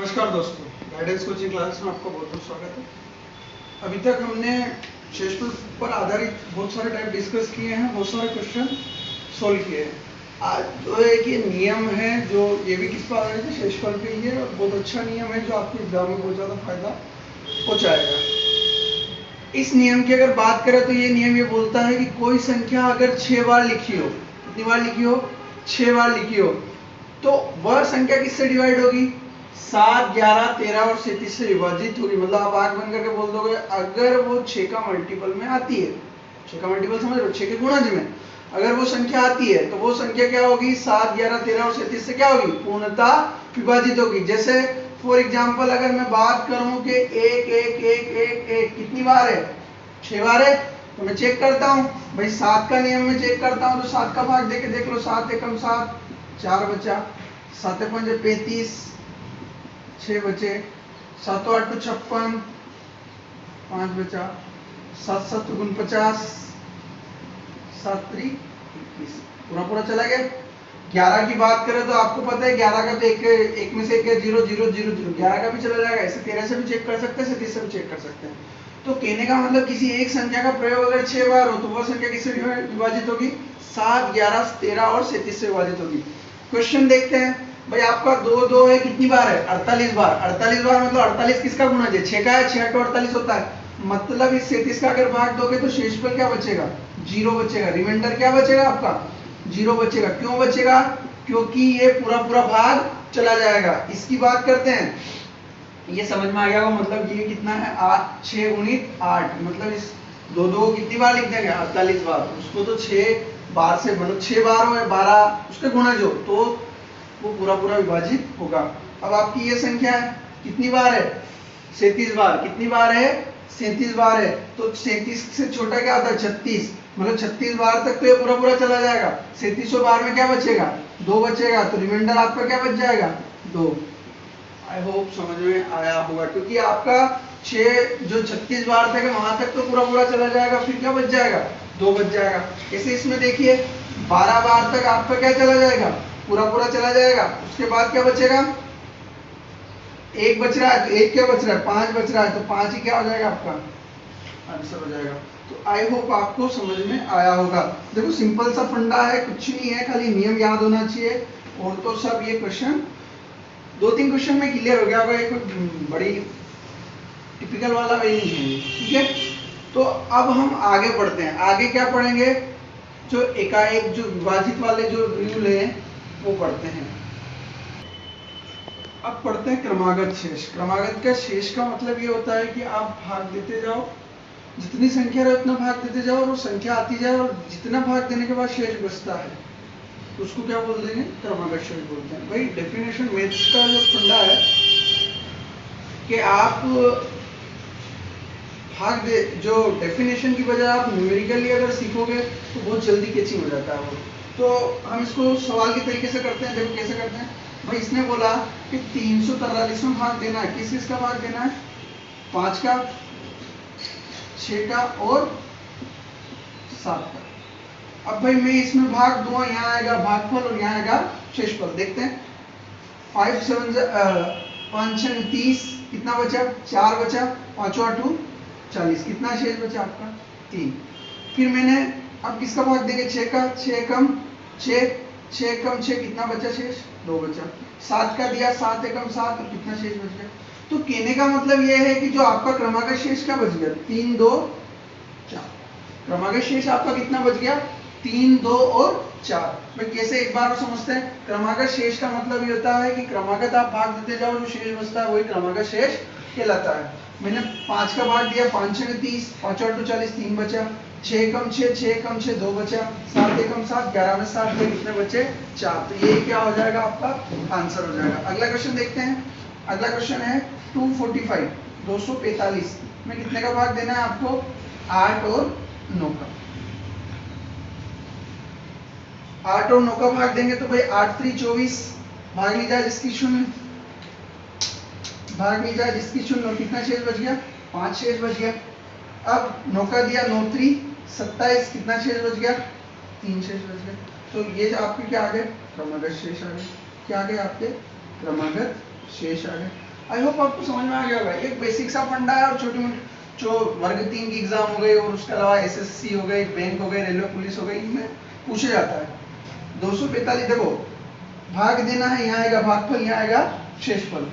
नमस्कार दोस्तों, guidance coaching class में आपका बहुत बहुत स्वागत है। अभी तक हमने शेषफल पर आधारित बहुत सारे टाइप डिस्कस किए हैं, बहुत सारे क्वेश्चन सॉल्व किए हैं। आज जो एक ये नियम है, जो ये भी किस पर आधारित है, शेषफल पे ही है और बहुत अच्छा नियम है जो आपको एग्जाम में बहुत ज़्यादा फायदा पहुँचाएगा। इस नियम की अगर बात करें तो ये नियम ये बोलता है कि कोई संख्या अगर 6 बार लिखी हो, कितनी बार लिखी हो, 6 बार लिखी हो, तो वह संख्या किससे डिवाइड होगी, 7, 11, 13 और 37 से विभाजित होगी। मतलब आप आंख बंद करके बोल दोगे अगर वो 6 का मल्टीपल में आती है, 6 का मल्टीपल समझ लो, 6 के गुणज में अगर वो संख्या आती है तो वो संख्या क्या होगी, 7, 11, 13 और 37 से क्या होगी, पूर्णतः विभाजित होगी। जैसे फॉर एग्जाम्पल अगर मैं बात करूं कि 1 1 1 1 1 कितनी बार है, 6 बार है, तो मैं चेक करता हूं भाई 7 का नियम में चेक करता हूं तो 7 का भाग देके देख लो, 7 एकम 7, 4 बचा, 7 पंजे 35, 6 बचे, 7 8 56, 5 बचा, 7 7 49, 7 3 21, पूरा पूरा चला गया। 11 की बात करें तो आपको पता है 11 का तो एक में से एक है 0 0 0 0, 11 का भी चला जाएगा। ऐसे 13 से भी चेक कर सकते हैं, 37 से भी चेक कर सकते हैं। तो कहने का मतलब किसी एक संख्या का प्रयोग अगर 6 बार हो तो वह संख्या किससे विभाजित होगी, 7, 11, 13 और 37 से विभाजित होगी। क्वेश्चन देखते हैं भाई, आपका 2 2 है, कितनी बार है, 48 बार। 48 बार मतलब 48 किसका गुणज है, 6 का है, 6 8 48 होता है। मतलब इस 37 का अगर भाग दोगे तो शेषफल क्या बचेगा, 0 बचेगा। रिमाइंडर क्या बचेगा आपका, 0 बचेगा। क्यों बचेगा, क्योंकि ये पूरा पूरा भाग चला जाएगा। इसकी बात करते हैं, ये समझ में आ गया होगा। मतलब ये कितना है, 8 6 गुणित 8, मतलब इस 2 2 कितनी बार लिख देंगे, 48 बार। उसको तो 6 बार से, मतलब 6 बार हो या 12 उसके गुणज हो तो वो पूरा पूरा विभाजित होगा। अब आपकी ये संख्या है, कितनी बार है, 37 बार। कितनी बार है, 37 बार है। तो 37 से छोटा क्या होता है, 36, मतलब 36 बार तक तो ये पूरा पूरा चला जाएगा। 3700 बार में क्या बचेगा, 2 बचेगा। तो रिमाइंडर आपका क्या बच जाएगा, 2। आई होप समझ में आया होगा, क्योंकि आपका 6 जो 36 बार तक है वहां तक तो पूरा पूरा चला जाएगा, फिर क्या बच जाएगा, 2 बच जाएगा। ऐसे इसमें देखिए 12 बार तक आपका क्या चला जाएगा, पूरा पूरा चला जाएगा। उसके बाद क्या बचेगा, 1 बच रहा है, तो 1 क्या बच रहा है, 5 बच रहा है, तो 5 ही क्या हो जाएगा आपका आंसर हो जाएगा। तो आई होप आपको समझ में आया होगा। देखो सिंपल सा फंडा है, कुछ नहीं है, खाली नियम याद होना चाहिए और तो सब ये क्वेश्चन 2-3 क्वेश्चन में क्लियर हो गया होगा। ये कोई बड़ी टिपिकल वाला वे नहीं है, ठीक है। तो अब हम आगे बढ़ते हैं। आगे क्या पढ़ेंगे, जो एकाएक जो विभाजित वाले जो रूल है वो पढ़ते हैं। अब पढ़ते हैं क्रमागत शेष। क्रमागत का शेष का मतलब ये होता है कि आप भाग देते जाओ, जितनी संख्या रहे उतना भाग देते जाओ और वो संख्या आती जाए, और जितना भाग देने के बाद शेष बचता है उसको क्या बोल देंगे, क्रमागत शेष बोलते हैं। भाई डेफिनेशन मैथ्स का जो फंडा है कि आप भाग दे, जो डेफिनेशन की बजाय आप न्यूमेरिकली अगर सीखोगे तो बहुत जल्दी कैचिंग हो जाता है वो। तो हम इसको सवाल के तरीके से करते हैं। देखो कैसे करते हैं भाई, इसने बोला कि 343 में भाग देना है, किस किस का भाग देना है, 5 का, 6 का और 7 का। अब भाई मैं इसमें भाग दूंगा, यहाँ आएगा भागफल और यहाँ आएगा शेषफल। देखते हैं 5 7 5 6 30, कितना बचा, 4 बचा, 5 8 40, कितना शेष बचा आपका 3। फिर मैंने अब किसका भाग देंगे, 6 का, 6 कम 6, 6 कम 6, कितना बचा शेष, 2 बचा। 7 का दिया, 7 एकम 7, और कितना शेष बच गया। तो कहने का मतलब यह है कि जो आपका क्रमागत शेष का बच गया 3 2 4। क्रमागत शेष आपका कितना बच गया, 3 2 और 4। भाई कैसे, एक बार समझते हैं। क्रमागत शेष का मतलब ये होता है कि क्रमागत आप भाग देते जाओ, जो शेष बचता है वही क्रमागत शेष कहलाता है। मैंने 5 का भाग दिया, 5 6 30, 5 8 40, 3 बचा। 6 कम 6, 6 कम 6, 2 बचा। 7 एकम 7, 11 में 7 गए, कितने बचे, 4। तो ये क्या हो जाएगा, आपका आंसर हो जाएगा। अगला क्वेश्चन देखते हैं। अगला क्वेश्चन है 245, 245 में कितने का भाग देना है आपको, 8 और 9 का। 8 और 9 का भाग देंगे तो भाई 8 3 24, भाग ली जाए जिसकी 0, भाग ली जाए जिसकी 0, और कितना शेष बच गया, 5 शेष बच गया। अब 9 का दिया, 9 3 27, कितना शेष बच गया, 3 शेष बच गया। तो ये आपके क्या आ गए, क्रमागत शेष आ गए। क्या आ गए आपके, क्रमागत शेष आ गए। आई होप आपको समझ में आ गया होगा। एक बेसिक सा फंडा है और छोटी मोटी जो वर्ग 3 की एग्जाम हो गई और उसके अलावा एसएससी हो गई, बैंक हो गई, रेलवे पुलिस हो गई, इनमें पूछा जाता है। 245 देखो भाग देना है, यहाँ आएगा भागफल, यहाँ आएगा शेषफल,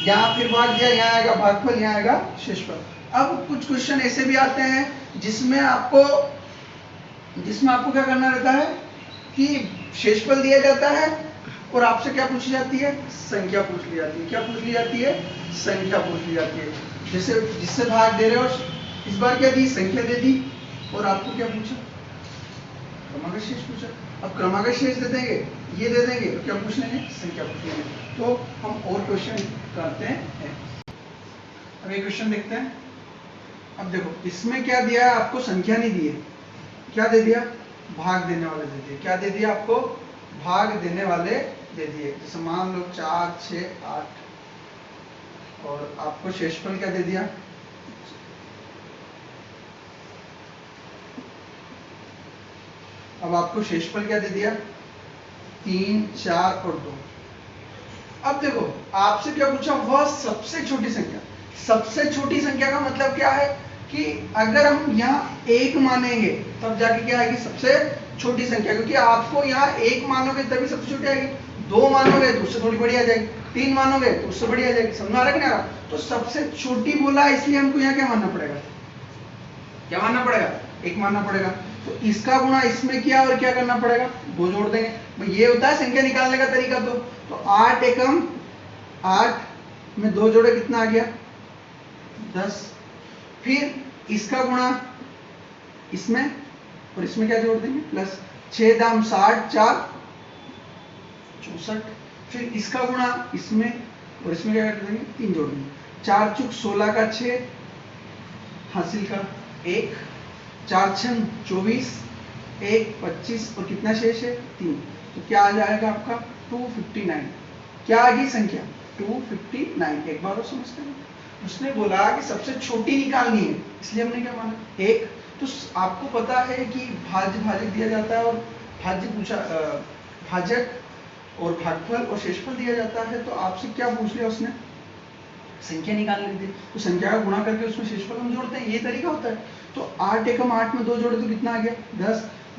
यहाँ फिर भाग दिया, यहाँ आएगा भागफल, यहाँ आएगा शेषफल। अब कुछ क्वेश्चन ऐसे भी आते हैं जिसमें आपको क्या करना रहता है कि शेषफल दिया जाता है और आपसे क्या पूछी जाती है, संख्या पूछ ली जाती है। क्या पूछ ली जाती है, संख्या पूछ ली जाती है। जैसे जिससे भाग दे रहे हो, इस बार क्या दी, संख्या दे दी, और आपको क्या पूछा, क्रमागत शेष पूछा। अब क्रमागत शेष दे देंगे, ये दे देंगे, तो क्या पूछ लेंगे, संख्या पूछ लेंगे। तो हम और क्वेश्चन करते हैं। अब ये क्वेश्चन देखते हैं। अब देखो इसमें क्या दिया है आपको, संख्या नहीं दी है, क्या दे दिया, भाग देने वाले दे दिए। क्या दे दिया आपको, भाग देने वाले दे दिए। जैसे मान लो 4, 6, 8, और आपको शेषफल क्या दे दिया, अब आपको शेषफल क्या दे दिया, 3, 4 और 2। अब देखो आपसे क्या पूछा, वह सबसे छोटी संख्या। सबसे छोटी संख्या का मतलब क्या है कि अगर हम यहाँ 1 मानेंगे तब जाके क्या आएगी, सबसे छोटी संख्या। क्योंकि आपको यहाँ 1 मानोगे तभी सबसे छोटी आएगी, 2 मानोगे तो उससे थोड़ी बड़ी आ जाएगी, 3 मानोगे तो उससे बड़ी आ जाएगी। समझ में आ रहा है कि नहीं आ रहा? तो सबसे छोटी बोला, इसलिए हमको यहाँ क्या मानना पड़ेगा, क्या मानना पड़ेगा, 1 मानना पड़ेगा। तो इसका गुणा इसमें किया और क्या करना पड़ेगा, 2 जोड़ देंगे। भाई ये होता है संख्या निकालने का तरीका। तो 8 एकम 8 में 2 जोड़े, कितना आ गया, 10। फिर इसका गुणा इसमें और इसमें क्या जोड़ देंगे, प्लस। 6 दाम 60, 4 64। फिर इसका गुणा इसमें और इसमें क्या कर देंगे, 3 जोड़ देंगे। 4 चुक 16 का 6 हासिल का 1, 4 छन 24, 1 25 और कितना शेष है, 3। तो क्या आ जाएगा आपका 259। क्या आ गई संख्या, 259। एक बार और समझते हैं। उसने बोला कि सबसे छोटी निकालनी है, इसलिए हमने क्या माना, 1। तो आपको पता है कि भाज्य भाजक दिया जाता है और भाज्य पूछा, भाजक और भागफल और शेषफल दिया जाता है। तो आपसे क्या पूछ लिया उसने, संख्या निकालने दी। तो संख्या का गुणा करके उसमें शेषफल हम जोड़ते हैं, ये तरीका होता है। तो 8 एकम 8 में 2 जोड़े तो कितना आ गया, 10।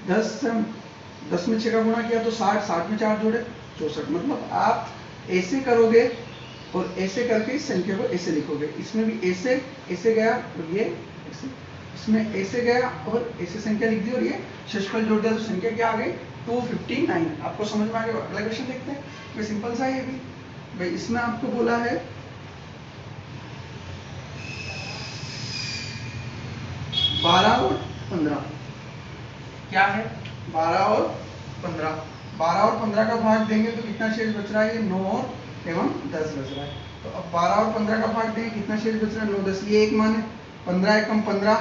10 में 6 का गुणा किया तो 60, 60 में 4 जोड़े 64। मतलब आप ऐसे करोगे और ऐसे करके इस संख्या को ऐसे लिखोगे। इसमें भी ऐसे गया और ये ऐसे, इसमें ऐसे गया और ऐसे संख्या लिख दी और ये शेषफल जोड़ दिया, तो संख्या क्या आ गई, 259। आपको समझ में आ गया। अगला क्वेश्चन देखते हैं। भाई सिंपल सा है ये भी। भाई इसमें आपको बोला है 12 और 15। क्या है, 12 और 15। 12 और 15 का भाग देंगे तो कितना शेष बच रहा है, ये 9 और एवं 10 बच रहा है। तो अब 12 और 15 का भाग देंगे, कितना शेष बच रहा है, 9 10, ये 1 माने। 15 एकम 15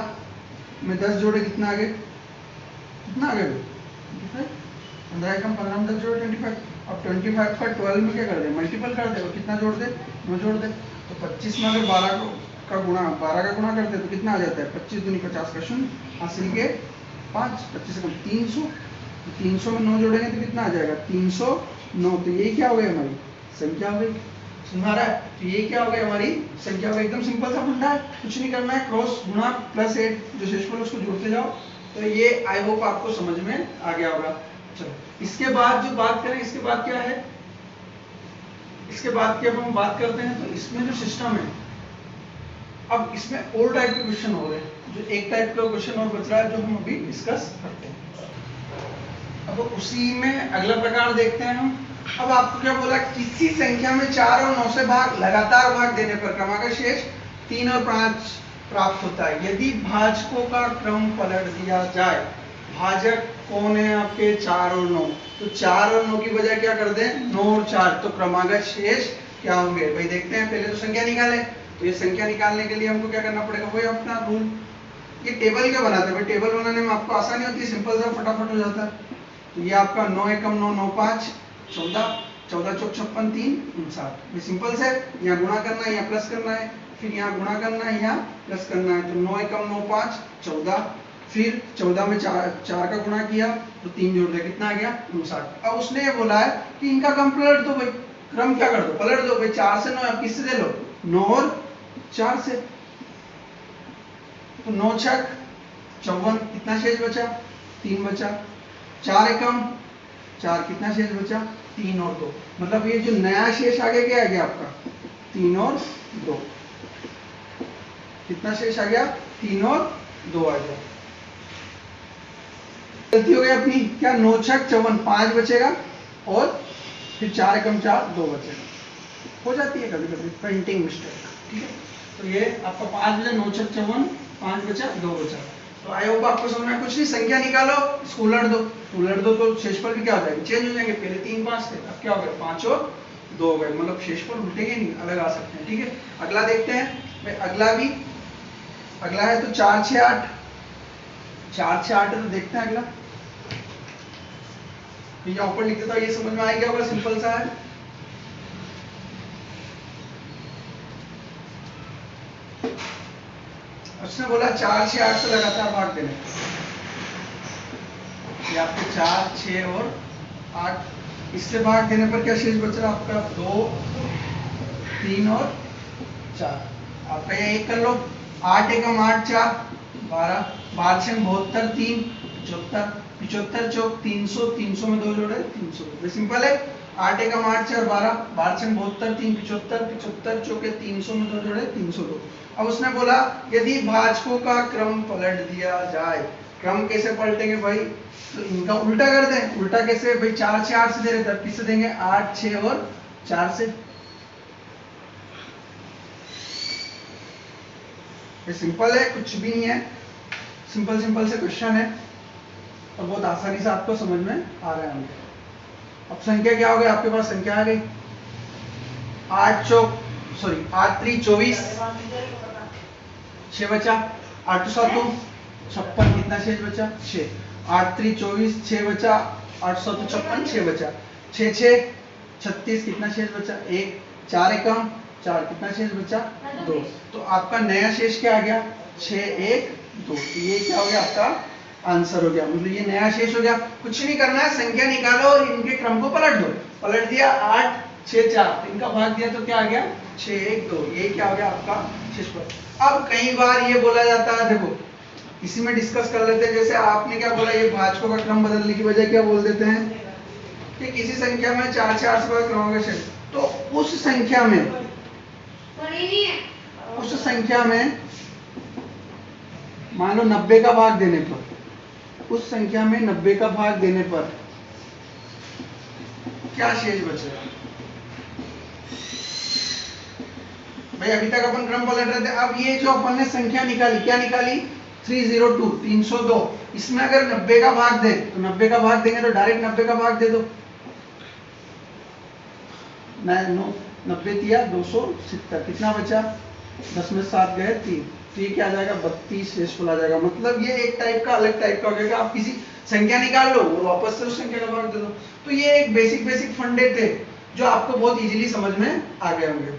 में 10 जोड़े, कितना आ गए, कितना आ गए, 25। 15 एकम 15 में 10 जोड़े 25। अब 25 का 12 में क्या कर दे, मल्टीपल कर दे, और कितना जोड़ दे, 9 जोड़ दे। तो 25 में अगर 12 का गुणा करते तो कितना आ जाता है, 25 दूनी 50 का 0 हासिल के 5। 25 एकम 300, 300 में 9 जोड़ेंगे तो कितना आ जाएगा, 309। तो ये क्या हो गई, हमारी संख्या हो गई। सुना रहा है, तो ये क्या हो गई, हमारी संख्या हो गई। एकदम सिंपल सा फंडा है, कुछ नहीं करना है, क्रॉस गुणा प्लस 8 जो शेषफल उसको जोड़ते जाओ। तो ये आई होप आपको समझ में आ गया होगा। चलो इसके बाद जो बात करें, इसके बाद क्या है, इसके बाद की अब हम बात करते हैं। तो इसमें जो सिस्टम है, अब इसमें और टाइप के क्वेश्चन हो रहे हैं। जो एक टाइप का क्वेश्चन और बच रहा है, जो हम अभी डिस्कस करते हैं। अब उसी में अगला प्रकार देखते हैं हम। अब आपको क्या बोला, किसी संख्या में 4 और 9 से भाग लगातार भाग देने पर क्रमागत शेष 3 और 5 प्राप्त होता है। यदि भाजकों का क्रम पलट दिया जाए, भाजक कौन है आपके, 4 और 9, तो 4 और 9 की बजाय क्या कर दें, 9 और 4, तो क्रमागत शेष क्या होंगे। भाई देखते हैं, पहले तो संख्या निकालें। तो ये संख्या निकालने के लिए हमको क्या करना पड़ेगा, वही अपना रूल। ये टेबल क्या बनाते हैं भाई, टेबल बनाने में आपको आसानी होती है, सिंपल सा फटाफट हो जाता है। तो ये आपका 9 एकम 9, 9 5 14, 14 चौक 56, 3 59। ये सिंपल से यहाँ गुणा करना है, यहाँ प्लस करना है, फिर यहाँ गुणा करना है, यहाँ प्लस करना है। तो 9 एकम 9 5 14, फिर 14 में 4 का गुणा किया तो 3 जोड़ दिया, कितना आ गया, 59। अब उसने ये बोला है कि इनका क्रम पलट दो भाई, क्रम क्या कर दो, पलट दो भाई। 4 से 9 आप किससे दे लो, 9 और 4 से। तो 9 छक 54, कितना शेष बचा, 3 बचा। 4 एकम 4, कितना शेष बचा, 3 और 2। मतलब ये जो नया शेष आगे क्या आ गया आपका, 3 और 2। कितना शेष आ गया, 3 और 2 आ गया। गलती हो गई अपनी, क्या 9 छक 54, 5 बचेगा और फिर 4 एकम 4, 2 बचेगा। हो जाती है कभी कभी प्रिंटिंग मिस्टेक, ठीक है। तो ये आपका 5 बचा, 9 छक 54, 5 बचा, 2 बचा। तो आई होप आपको समझ में, कुछ नहीं, संख्या निकालो, इसको उलट दो, उलट दो तो शेषफल भी क्या हो जाएगा, चेंज हो जाएंगे। पहले 3 5 थे, अब क्या हो गया, 5 और 2 हो गए। मतलब शेषफल उल्टेंगे नहीं, अलग आ सकते हैं, ठीक है। अगला देखते हैं भाई, अगला है तो 4 6 8, 4 6 8 है तो देखते हैं अगला। यहाँ ऊपर लिख देता हूं, ये समझ में आ गया होगा, सिंपल सा है। उसने बोला 4 6 8 से लगातार भाग देने। ये आपके 4 6 और 8, इससे भाग देने पर क्या शेष बच रहा है आपका, 2 3 और 4। आपका ये एक कर लो, 8 एकम 8 4 12, 12 छक 72, 3 75, 75 चौक 300, 300 में 2 जोड़े 300। सिंपल है, 8 एकम 8 4 12, 12 छक 72, 3 75, 75 चौके 300 में 2 जोड़े 302। अब उसने बोला यदि भाजकों का क्रम पलट दिया जाए। क्रम कैसे पलटेंगे भाई, तो इनका उल्टा कर दें। उल्टा कैसे भाई, 4 6 8 से दे रहे थे, किससे देंगे, 8 6 और 4 से। ये सिंपल है, कुछ भी नहीं है, सिंपल सिंपल से क्वेश्चन है और बहुत आसानी से आपको समझ में आ रहा है। अब संख्या क्या हो गई आपके पास, संख्या आ गई 8 चौक 8 3 24, 6 बचा, 8 7 56, कितना शेष बचा, 6। 8 3 24, 6 बचा, 8 7 56, 6 बचा। 6 6 36, कितना शेष बचा, 1। 4 एकम 4, कितना शेष बचा, 2। तो आपका नया शेष क्या आ गया, 6 1 2। तो ये क्या हो गया, आपका आंसर हो गया। मतलब ये नया शेष हो गया। कुछ नहीं करना है, संख्या निकालो और इनके क्रम को पलट दो। पलट दिया, 8 6 4, तो इनका भाग दिया तो क्या आ गया, 6 1 2। ये क्या हो गया आपका शेषफल। अब कई बार ये बोला जाता है, देखो इसी में डिस्कस कर लेते हैं। जैसे आपने क्या बोला, ये भाजकों का क्रम बदलने की वजह क्या बोल देते हैं कि किसी संख्या में 4 4 से क्रमांक, तो उस संख्या में मान लो 90 का भाग देने पर, उस संख्या में 90 का भाग देने पर क्या शेष बचेगा भाई। अभी तक अपन क्रम पलट रहे थे। अब ये जो अपन ने संख्या निकाली, क्या निकाली, 302 302। इसमें अगर 90 का भाग दे तो 90 का भाग देंगे तो डायरेक्ट 90 का भाग दे दो। 90 दिया 270, कितना बचा, 10 में 7 गए 3। तो ये क्या आ जाएगा, 32 शेषफल आ जाएगा। मतलब ये एक टाइप का अलग टाइप का हो गया। आप किसी संख्या निकाल लो और वापस से उस संख्या का भाग दे दो। तो ये एक बेसिक फंडे थे जो आपको बहुत इजीली समझ में आ गए होंगे।